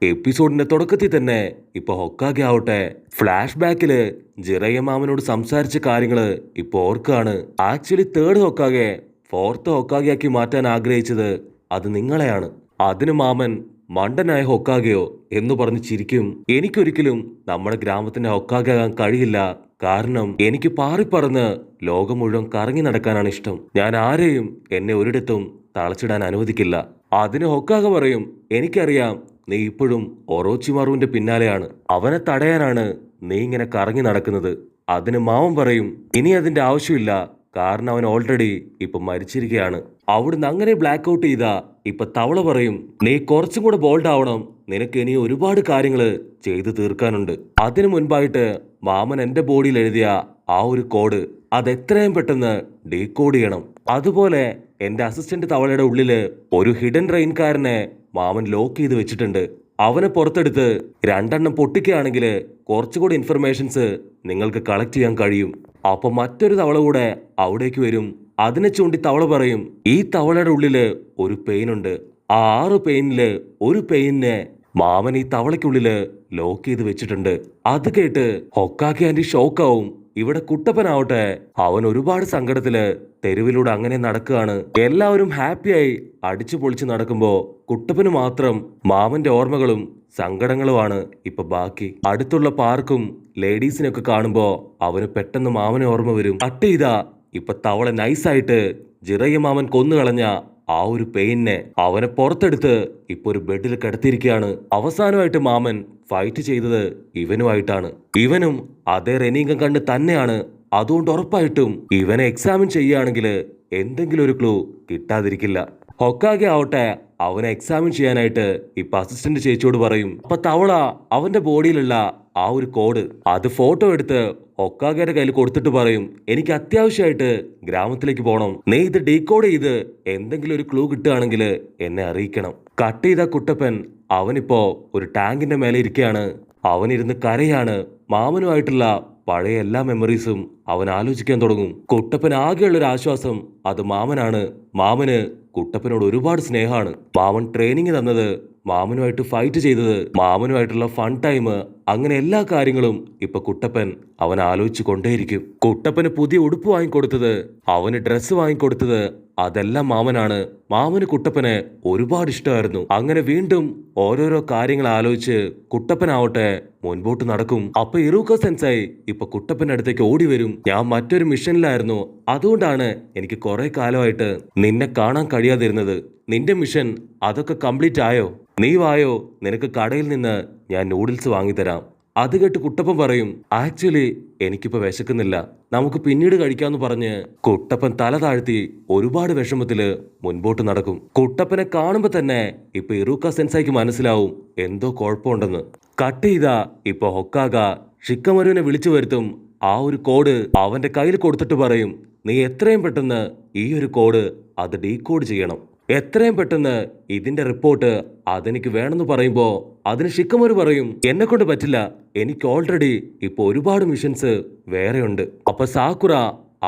എപ്പിസോഡിന്റെ തുടക്കത്തിൽ തന്നെ ഇപ്പൊ ഹൊക്കാഗെ ആവട്ടെ ഫ്ലാഷ് ബാക്കില് ജിറയ മാമനോട് സംസാരിച്ച കാര്യങ്ങള് ഇപ്പൊ ഓർക്കാണ്. Actually third Hokage fourth Hokage ആക്കി മാറ്റാൻ ആഗ്രഹിച്ചത് അത് നിങ്ങളെയാണ്. അതിന് മാമൻ മണ്ടനായ ഹൊക്കാഗെയോ എന്ന് പറഞ്ഞ് ചിരിക്കും. എനിക്കൊരിക്കലും നമ്മുടെ ഗ്രാമത്തിന്റെ ഹൊക്കാഗെ ആകാൻ കഴിയില്ല. കാരണം എനിക്ക് പാറിപ്പറന്ന് ലോകം മുഴുവൻ കറങ്ങി നടക്കാനാണ് ഇഷ്ടം. ഞാൻ ആരെയും എന്നെ ഒരിടത്തും തളച്ചിടാൻ അനുവദിക്കില്ല. അതിന് ഹൊക്കാഗെ പറയും, എനിക്കറിയാം നീ ഇപ്പോഴും ഒറോച്ചിമാറുവിന്റെ പിന്നാലെയാണ്. അവനെ തടയാനാണ് നീ ഇങ്ങനെ കറങ്ങി നടക്കുന്നത്. അതിന് മാമൻ പറയും, ഇനി അതിന്റെ ആവശ്യമില്ല. കാരണം അവൻ ഓൾറെഡി ഇപ്പൊ മരിച്ചിരിക്കുകയാണ്. അവിടുന്ന് അങ്ങനെ ബ്ലാക്ക് ഔട്ട് ചെയ്താ ഇപ്പൊ തവള പറയും, നീ കുറച്ചും കൂടെ ബോൾഡ് ആവണം. നിനക്ക് ഇനി ഒരുപാട് കാര്യങ്ങള് ചെയ്തു തീർക്കാനുണ്ട്. അതിനു മുൻപായിട്ട് മാമൻ എന്റെ ബോഡിയിൽ എഴുതിയ ആ ഒരു കോഡ് അത് എത്രയും പെട്ടെന്ന് ഡീകോഡ് ചെയ്യണം. അതുപോലെ എന്റെ അസിസ്റ്റന്റ് തവളയുടെ ഉള്ളില് ഒരു ഹിഡൻ റെയിൻകാരനെ മാമൻ ലോക്ക് ചെയ്ത് വെച്ചിട്ടുണ്ട്. അവനെ പുറത്തെടുത്ത് രണ്ടെണ്ണം പൊട്ടിക്കുകയാണെങ്കിൽ കുറച്ചുകൂടി ഇൻഫർമേഷൻസ് നിങ്ങൾക്ക് കളക്ട് ചെയ്യാൻ കഴിയും. അപ്പൊ മറ്റൊരു തവള കൂടെ അവിടേക്ക് വരും. അതിനെ ചൂണ്ടി തവള പറയും, ഈ തവളയുടെ ഉള്ളില് ഒരു പെയിൻ ഉണ്ട്. ആ 6 പെയിനില് ഒരു പെയിനെ മാമൻ ഈ തവളയ്ക്കുള്ളില് ലോക്ക് ചെയ്ത് വെച്ചിട്ടുണ്ട്. അത് കേട്ട് ഹൊക്കാഗെ ആന്റി ഷോക്കാവും. ഇവിടെ കുട്ടപ്പനാവട്ടെ അവൻ ഒരുപാട് സങ്കടത്തില് തെരുവിലൂടെ അങ്ങനെ നടക്കുകയാണ്. എല്ലാവരും ഹാപ്പിയായി അടിച്ചു പൊളിച്ച് നടക്കുമ്പോ കുട്ടപ്പന് മാത്രം മാമന്റെ ഓർമ്മകളും സങ്കടങ്ങളുമാണ് ഇപ്പൊ ബാക്കി. അടുത്തുള്ള പാർക്കും ലേഡീസിനൊക്കെ കാണുമ്പോ അവന് പെട്ടെന്ന് മാമനെ ഓർമ്മ വരും. കട്ട് ചെയ്താ ഇപ്പൊ തവള നൈസായിട്ട് ജിറയ മാമൻ കൊന്നുകളഞ്ഞ ആ ഒരു പെയിനെ അവനെ പുറത്തെടുത്ത് ഇപ്പൊ ഒരു ബെഡിൽ കിടത്തിയിരിക്കുകയാണ്. അവസാനമായിട്ട് മാമൻ ഫൈറ്റ് ചെയ്തത് ഇവനുമായിട്ടാണ്. ഇവനും അതേ റെനീങ്കം കണ്ട് തന്നെയാണ്. അതുകൊണ്ട് ഉറപ്പായിട്ടും ഇവനെ എക്സാമിൻ ചെയ്യുകയാണെങ്കിൽ എന്തെങ്കിലും ഒരു ക്ലൂ കിട്ടാതിരിക്കില്ല. ഹൊക്കാഗെ ആവട്ടെ അവനെ എക്സാമിൻ ചെയ്യാനായിട്ട് ഇപ്പൊ അസിസ്റ്റന്റ് ചേച്ചിയോട് പറയും. അപ്പൊ തവള അവന്റെ ബോഡിയിലുള്ള ആ ഒരു കോഡ് അത് ഫോട്ടോ എടുത്ത് ഹൊക്കാഗെയുടെ കയ്യിൽ കൊടുത്തിട്ട് പറയും, എനിക്ക് അത്യാവശ്യമായിട്ട് ഗ്രാമത്തിലേക്ക് പോകണം. നീ ഇത് ഡീകോഡ് ചെയ്ത് എന്തെങ്കിലും ഒരു ക്ലൂ കിട്ടുകയാണെങ്കിൽ എന്നെ അറിയിക്കണം. കട്ട് ചെയ്ത കുട്ടപ്പൻ അവനിപ്പോ ഒരു ടാങ്കിന്റെ മേലെ ഇരിക്കുകയാണ്. അവനിരുന്ന് കരയാണ്. മാമനുമായിട്ടുള്ള പഴയ എല്ലാ മെമ്മറീസും അവൻ ആലോചിക്കാൻ തുടങ്ങും. കുട്ടപ്പൻ ആകെയുള്ളൊരു ആശ്വാസം അത് മാമനാണ്. മാമന് കുട്ടപ്പനോട് ഒരുപാട് സ്നേഹമാണ്. മാമൻ ട്രെയിനിങ് തന്നത്, മാമനുമായിട്ട് ഫൈറ്റ് ചെയ്തത്, മാമനുമായിട്ടുള്ള ഫൺ ടൈം, അങ്ങനെ എല്ലാ കാര്യങ്ങളും ഇപ്പൊ കുട്ടപ്പൻ അവൻ ആലോചിച്ചു കൊണ്ടേയിരിക്കും. കുട്ടപ്പന് പുതിയ ഉടുപ്പ് വാങ്ങിക്കൊടുത്തത്, അവന് ഡ്രസ്സ് വാങ്ങിക്കൊടുത്തത് അതെല്ലാം മാമനാണ്. മാമന് കുട്ടപ്പനെ ഒരുപാട് ഇഷ്ടമായിരുന്നു. അങ്ങനെ വീണ്ടും ഓരോരോ കാര്യങ്ങൾ ആലോചിച്ച് കുട്ടപ്പനാവട്ടെ മുൻപോട്ട് നടക്കും. അപ്പൊ ഇറൂക്ക സെൻസായി ഇപ്പൊ കുട്ടപ്പന്റെ അടുത്തേക്ക് ഓടി വരും. ഞാൻ മറ്റൊരു മിഷനിലായിരുന്നു, അതുകൊണ്ടാണ് എനിക്ക് കുറെ കാലമായിട്ട് നിന്നെ കാണാൻ കഴിയാതിരുന്നത്. നിന്റെ മിഷൻ അതൊക്കെ കംപ്ലീറ്റ് ആയോ? നീ വായോ, നിനക്ക് കടയിൽ നിന്ന് ഞാൻ നൂഡിൽസ് വാങ്ങിത്തരാം. അത് കേട്ട് കുട്ടപ്പൻ പറയും, ആക്ച്വലി എനിക്കിപ്പോ വിശക്കുന്നില്ല, നമുക്ക് പിന്നീട് കഴിക്കാന്ന് പറഞ്ഞ് കുട്ടപ്പൻ തല താഴ്ത്തി ഒരുപാട് വിഷമത്തില് മുൻപോട്ട് നടക്കും. കുട്ടപ്പനെ കാണുമ്പോ തന്നെ ഇപ്പൊ ഇറൂക്ക സെൻസായിക്ക് മനസ്സിലാവും എന്തോ കുഴപ്പമുണ്ടെന്ന്. കട്ട് ചെയ്താ ഇപ്പൊ ഹൊക്കാഗ ഷിക്കമരുവിനെ വിളിച്ചു വരുത്തും. ആ ഒരു കോഡ് അവന്റെ കയ്യിൽ കൊടുത്തിട്ട് പറയും, നീ എത്രയും പെട്ടെന്ന് ഈ ഒരു കോഡ് അത് ഡീകോഡ് ചെയ്യണം. എത്രയും പെട്ടെന്ന് ഇതിന്റെ റിപ്പോർട്ട് അതെനിക്ക് വേണമെന്ന് പറയുമ്പോ അതിന് ഷിക്കമരു പറയും, എന്നെ കൊണ്ട് പറ്റില്ല, എനിക്ക് ഓൾറെഡി ഇപ്പൊ ഒരുപാട് മിഷൻസ് വേറെയുണ്ട്. അപ്പൊ സാക്കുറ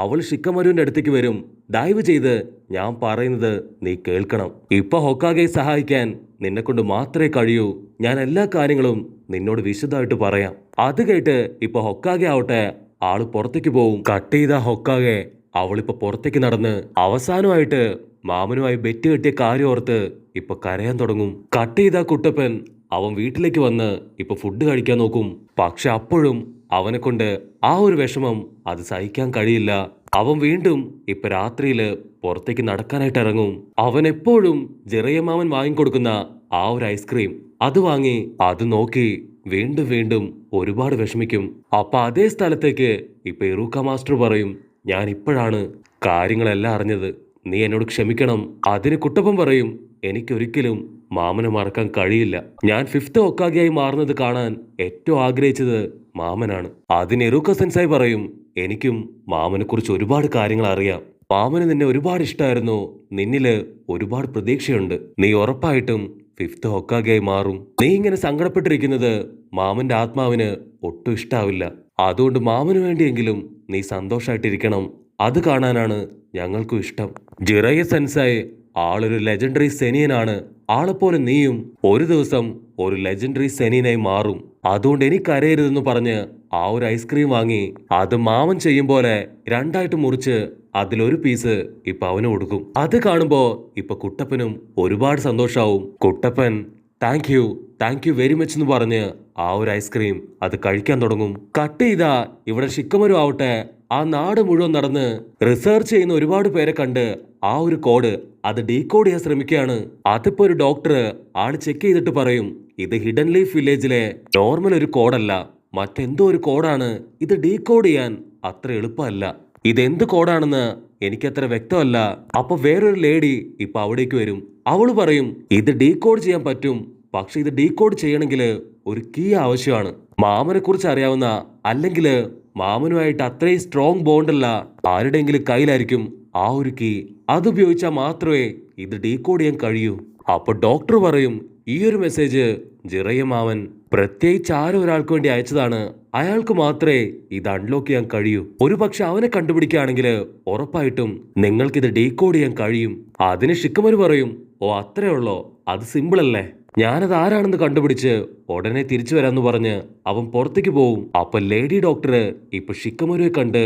അവൾ ഷിക്കമരുവിന്റെ അടുത്തേക്ക് വരും. ദയവ് ചെയ്ത് ഞാൻ പറയുന്നത് നീ കേൾക്കണം. ഇപ്പൊ ഹൊക്കാഗെ സഹായിക്കാൻ നിന്നെ കൊണ്ട് മാത്രമേ കഴിയൂ. ഞാൻ എല്ലാ കാര്യങ്ങളും നിന്നോട് വിശദമായിട്ട് പറയാം. അത് കേട്ട് ഇപ്പൊ ഹൊക്കാഗെ ആവട്ടെ ആള് പുറത്തേക്ക് പോവും. കട്ട് ചെയ്ത ഹൊക്കാഗെ അവളിപ്പോ പുറത്തേക്ക് നടന്ന് അവസാനമായിട്ട് മാമനുമായി ബെറ്റ് കെട്ടിയ കാര്യം ഓർത്ത് ഇപ്പൊ കരയാൻ തുടങ്ങും. കട്ട് ചെയ്ത കുട്ടപ്പൻ അവൻ വീട്ടിലേക്ക് വന്ന് ഇപ്പൊ ഫുഡ് കഴിക്കാൻ നോക്കും. പക്ഷെ അപ്പോഴും അവനെ കൊണ്ട് ആ ഒരു വിഷമം അത് സഹിക്കാൻ കഴിയില്ല. അവൻ വീണ്ടും ഇപ്പൊ രാത്രിയില് പുറത്തേക്ക് നടക്കാനായിട്ട് ഇറങ്ങും. അവൻ എപ്പോഴും ജിറയ മാമൻ വാങ്ങിക്കൊടുക്കുന്ന ആ ഒരു ഐസ്ക്രീം അത് വാങ്ങി അത് നോക്കി വീണ്ടും വീണ്ടും ഒരുപാട് വിഷമിക്കും. അപ്പൊ അതേ സ്ഥലത്തേക്ക് ഇപ്പൊ ഇറൂക്ക മാസ്റ്റർ പറയും, ഞാൻ ഇപ്പോഴാണ് കാര്യങ്ങളെല്ലാം അറിഞ്ഞത്, നീ എന്നോട് ക്ഷമിക്കണം. അതിന് കുട്ടപ്പൻ പറയും, എനിക്കൊരിക്കലും മാമനെ മറക്കാൻ കഴിയില്ല. ഞാൻ 5th ഹൊക്കാഗെയായി മാറുന്നത് കാണാൻ ഏറ്റവും ആഗ്രഹിച്ചത് മാമനാണ്. അതിന് ഇറൂക്ക സെൻസായി പറയും, എനിക്കും മാമനെ കുറിച്ച് ഒരുപാട് കാര്യങ്ങൾ അറിയാം. മാമന് നിന്നെ ഒരുപാട് ഇഷ്ടമായിരുന്നു. നിന്നില് ഒരുപാട് പ്രതീക്ഷയുണ്ട്. നീ ഉറപ്പായിട്ടും 5th ഹൊക്കാഗെയായി മാറും. നീ ഇങ്ങനെ സങ്കടപ്പെട്ടിരിക്കുന്നത് മാമന്റെ ആത്മാവിന് ഒട്ടും ഇഷ്ടാവില്ല. അതുകൊണ്ട് മാമന് വേണ്ടിയെങ്കിലും നീ സന്തോഷമായിട്ടിരിക്കണം. അത് കാണാനാണ് ഞങ്ങൾക്കും ഇഷ്ടം. ജിറയ സെൻസായി ആളൊരു ലെജൻഡറി സെനിയനാണ്. ആളെപ്പോലെ നീയും ഒരു ദിവസം ഒരു ലെജൻഡറി സെനീനായി മാറും. അതുകൊണ്ട് എനിക്കരയരുതെന്ന് പറഞ്ഞ് ആ ഒരു ഐസ്ക്രീം വാങ്ങി അത് മാമൻ ചെയ്യും പോലെ രണ്ടായിട്ട് മുറിച്ച് അതിലൊരു പീസ് ഇപ്പൊ അവന് കൊടുക്കും. അത് കാണുമ്പോ ഇപ്പൊ കുട്ടപ്പനും ഒരുപാട് സന്തോഷാവും. Kuttappan thank you very much എന്ന് പറഞ്ഞ് ആ ഒരു ഐസ്ക്രീം അത് കഴിക്കാൻ തുടങ്ങും. കട്ട് ചെയ്താ ഇവിടെ ഷിക്കമരു ആവട്ടെ ആ നാട് മുഴുവൻ നടന്ന് റിസർച്ച് ചെയ്യുന്ന ഒരുപാട് പേരെ കണ്ട് ആ ഒരു കോഡ് അത് ഡീകോഡ് ചെയ്യാൻ ശ്രമിക്കുകയാണ്. അതിപ്പോ ഒരു ഡോക്ടർ ആള് ചെക്ക് ചെയ്തിട്ട് പറയും ഇത് ഹിഡൻ ലീഫ് വില്ലേജിലെ നോർമൽ ഒരു കോഡല്ല, മറ്റെന്തോ ഒരു കോഡാണ്. ഇത് ഡീകോഡ് ചെയ്യാൻ അത്ര എളുപ്പമല്ല. ഇതെന്ത് കോഡാണെന്ന് എനിക്കത്ര വ്യക്തമല്ല. അപ്പൊ വേറൊരു ലേഡി ഇപ്പൊ അവിടേക്ക് വരും. അവള് പറയും ഇത് ഡീകോഡ് ചെയ്യാൻ പറ്റും, പക്ഷെ ഇത് ഡീകോഡ് ചെയ്യണമെങ്കിൽ ഒരു കീ ആവശ്യമാണ്. മാമനെ കുറിച്ച് അറിയാവുന്ന അല്ലെങ്കിൽ മാമനുമായിട്ട് അത്രയും സ്ട്രോങ് ബോണ്ടല്ല ആരുടെയെങ്കിലും കയ്യിലായിരിക്കും ആ ഒരു കീ. അതുപയോഗിച്ചാൽ മാത്രമേ ഇത് ഡീകോഡ് ചെയ്യാൻ കഴിയൂ. അപ്പൊ ഡോക്ടർ പറയും ഈ ഒരു മെസ്സേജ് ജിറയ മാമൻ പ്രത്യേകിച്ച് ആരോ ഒരാൾക്ക് വേണ്ടി അയച്ചതാണ്, അയാൾക്ക് മാത്രമേ ഇത് അൺലോക്ക് ചെയ്യാൻ കഴിയൂ. ഒരു പക്ഷെ അവനെ കണ്ടുപിടിക്കുകയാണെങ്കിൽ ഉറപ്പായിട്ടും നിങ്ങൾക്കിത് ഡീകോഡ് ചെയ്യാൻ കഴിയും. അതിന് ഷിക്കമരു പറയും ഓ അത്രേ ഉള്ളോ, അത് സിമ്പിൾ അല്ലേ, ഞാനത് ആരാണെന്ന് കണ്ടുപിടിച്ച് ഉടനെ തിരിച്ചു വരാന്ന് പറഞ്ഞ് അവൻ പുറത്തേക്ക് പോവും. അപ്പൊ ലേഡി ഡോക്ടർ ഇപ്പൊ ഷിക്കമരുവെ കണ്ട്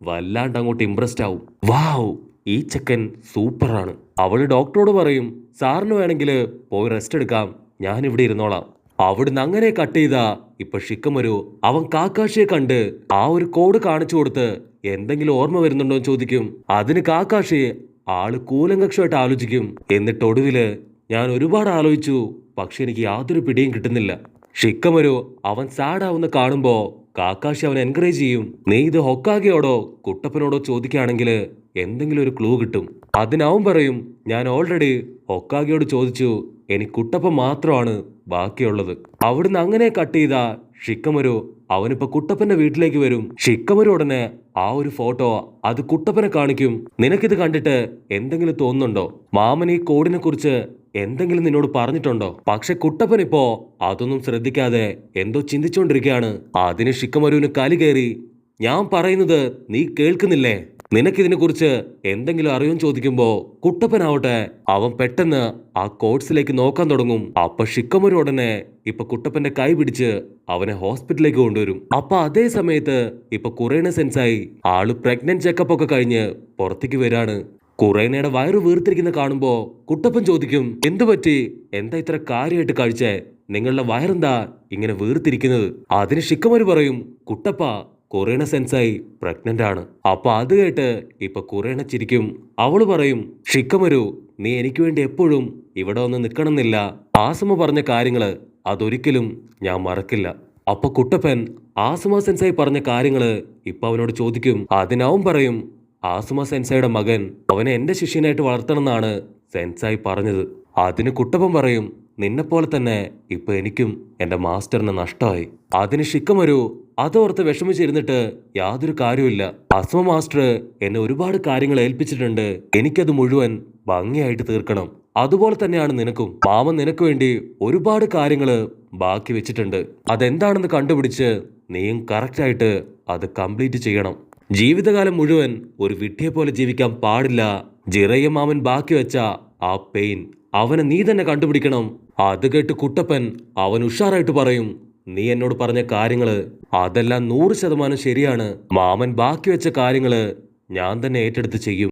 വല്ലാണ്ട് അങ്ങോട്ട് ഇംപ്രസ്ഡ് ആവും. വാവ്, ഈ ചെക്കൻ സൂപ്പറാണ്. അവള് ഡോക്ടറോട് പറയും സാറിന് വേണമെങ്കിൽ പോയി റെസ്റ്റ് എടുക്കാം, ഞാൻ ഇവിടെ ഇരുന്നോളാം. അവിടുന്ന് അങ്ങനെ കട്ട് ചെയ്താ ഇപ്പൊ ഷിക്കമരു അവൻ കാക്കാഷിയെ കണ്ട് ആ ഒരു കോഡ് കാണിച്ചു കൊടുത്ത് എന്തെങ്കിലും ഓർമ്മ വരുന്നുണ്ടോ എന്ന് ചോദിക്കും. അതിന് കാക്കാഷി ആള് കൂലങ്കക്ഷമായിട്ട് ആലോചിക്കും. എന്നിട്ട് ഒടുവില് ഞാൻ ഒരുപാട് ആലോചിച്ചു, പക്ഷെ എനിക്ക് യാതൊരു പിടിയും കിട്ടുന്നില്ല. ഷിക്കമരു അവൻ സാഡാവുന്ന കാണുമ്പോ കാക്കാഷി അവൻ എൻകറേജ് ചെയ്യും. നീ ഇത് ഹൊക്കാഗെയോടോ കുട്ടപ്പനോടോ ചോദിക്കുകയാണെങ്കിൽ എന്തെങ്കിലും ഒരു ക്ലൂ കിട്ടും. അതിനവൻ പറയും ഞാൻ ഓൾറെഡി ഹൊക്കാഗെയോട് ചോദിച്ചു, എനിക്ക് കുട്ടപ്പൻ മാത്രമാണ് ബാക്കിയുള്ളത്. അവിടുന്ന് അങ്ങനെ കട്ട് ചെയ്ത ഷിക്കമരു അവനിപ്പോ കുട്ടപ്പന്റെ വീട്ടിലേക്ക് വരും. ഷിക്കമരു ഉടനെ ആ ഒരു ഫോട്ടോ അത് കുട്ടപ്പനെ കാണിക്കും. നിനക്കിത് കണ്ടിട്ട് എന്തെങ്കിലും തോന്നുന്നുണ്ടോ? മാമൻ ഈ കോഡിനെ കുറിച്ച് എന്തെങ്കിലും നിന്നോട് പറഞ്ഞിട്ടുണ്ടോ? പക്ഷെ കുട്ടപ്പൻ ഇപ്പോ അതൊന്നും ശ്രദ്ധിക്കാതെ എന്തോ ചിന്തിച്ചുകൊണ്ടിരിക്കുകയാണ്. അതിന് ഷിക്കമരുവിന് കലി കയറി ഞാൻ പറയുന്നത് നീ കേൾക്കുന്നില്ലേ, നിനക്കിതിനെ കുറിച്ച് എന്തെങ്കിലും അറിയുമെന്ന് ചോദിക്കുമ്പോ കുട്ടപ്പനാവട്ടെ അവൻ പെട്ടെന്ന് ആ കോഡ്സിലേക്ക് നോക്കാൻ തുടങ്ങും. അപ്പൊ ഷിക്കമരു ഉടനെ ഇപ്പൊ കുട്ടപ്പന്റെ കൈ പിടിച്ച് അവനെ ഹോസ്പിറ്റലിലേക്ക് കൊണ്ടുവരും. അപ്പൊ അതേ സമയത്ത് ഇപ്പൊ കുറേണ സെൻസായി ആള് പ്രഗ്നന്റ് ചെക്കപ്പ് ഒക്കെ കഴിഞ്ഞ് പുറത്തേക്ക് വരാണ്. കുറേനയുടെ വയറ് വീർത്തിരിക്കുന്ന കാണുമ്പോ കുട്ടപ്പൻ ചോദിക്കും എന്തു പറ്റി, എന്താ ഇത്ര കാര്യമായിട്ട് കഴിച്ചേ, നിങ്ങളുടെ വയറെന്താ ഇങ്ങനെ വീർത്തിരിക്കുന്നത്? അതിന് ഷിക്കമരു പറയും കുട്ടപ്പ കുറേണ സെൻസായി പ്രഗ്നന്റ് ആണ്. അപ്പൊ അത് കേട്ട് ഇപ്പൊ കുറേണ ചിരിക്കും. അവള് പറയും ഷിക്കമരു നീ എനിക്ക് വേണ്ടി എപ്പോഴും ഇവിടെ വന്ന് നിൽക്കണമെന്നില്ല, ആസമ പറഞ്ഞ കാര്യങ്ങള് അതൊരിക്കലും ഞാൻ മറക്കില്ല. അപ്പൊ കുട്ടപ്പൻ ആസമ സെൻസായി പറഞ്ഞ കാര്യങ്ങള് ഇപ്പൊ അവനോട് ചോദിക്കും. അതിനവൻ പറയും ആസുമ സെൻസായിയുടെ മകൻ അവനെ എന്റെ ശിഷ്യനായിട്ട് വളർത്തണമെന്നാണ് സെൻസായി പറഞ്ഞത്. അതിന് കുട്ടപ്പൻ പറയും നിന്നെപ്പോലെ തന്നെ ഇപ്പൊ എനിക്കും എന്റെ മാസ്റ്ററിന് നഷ്ടമായി. അതിന് ഷിക്കമരു അതോർത്ത് വിഷമിച്ചിരുന്നിട്ട് യാതൊരു കാര്യമില്ല. അസുമ മാസ്റ്റർ എന്നെ ഒരുപാട് കാര്യങ്ങൾ ഏൽപ്പിച്ചിട്ടുണ്ട്, എനിക്കത് മുഴുവൻ ഭംഗിയായിട്ട് തീർക്കണം. അതുപോലെ തന്നെയാണ് നിനക്കും. മാമൻ നിനക്ക് വേണ്ടി ഒരുപാട് കാര്യങ്ങള് ബാക്കി വെച്ചിട്ടുണ്ട്. അതെന്താണെന്ന് കണ്ടുപിടിച്ച് നീയും കറക്റ്റായിട്ട് അത് കംപ്ലീറ്റ് ചെയ്യണം. ജീവിതകാലം മുഴുവൻ ഒരു വിഡ്ഢിയെ പോലെ ജീവിക്കാൻ പാടില്ല. ജിറയ മാമൻ ബാക്കി വെച്ച ആ പെയിൻ അവനെ നീ തന്നെ കണ്ടുപിടിക്കണം. അത് കേട്ട് കുട്ടപ്പൻ അവൻ ഉഷാറായിട്ട് പറയും നീ എന്നോട് പറഞ്ഞ കാര്യങ്ങള് അതെല്ലാം 100% ശരിയാണ്. മാമൻ ബാക്കി വെച്ച കാര്യങ്ങള് ഞാൻ തന്നെ ഏറ്റെടുത്ത് ചെയ്യും.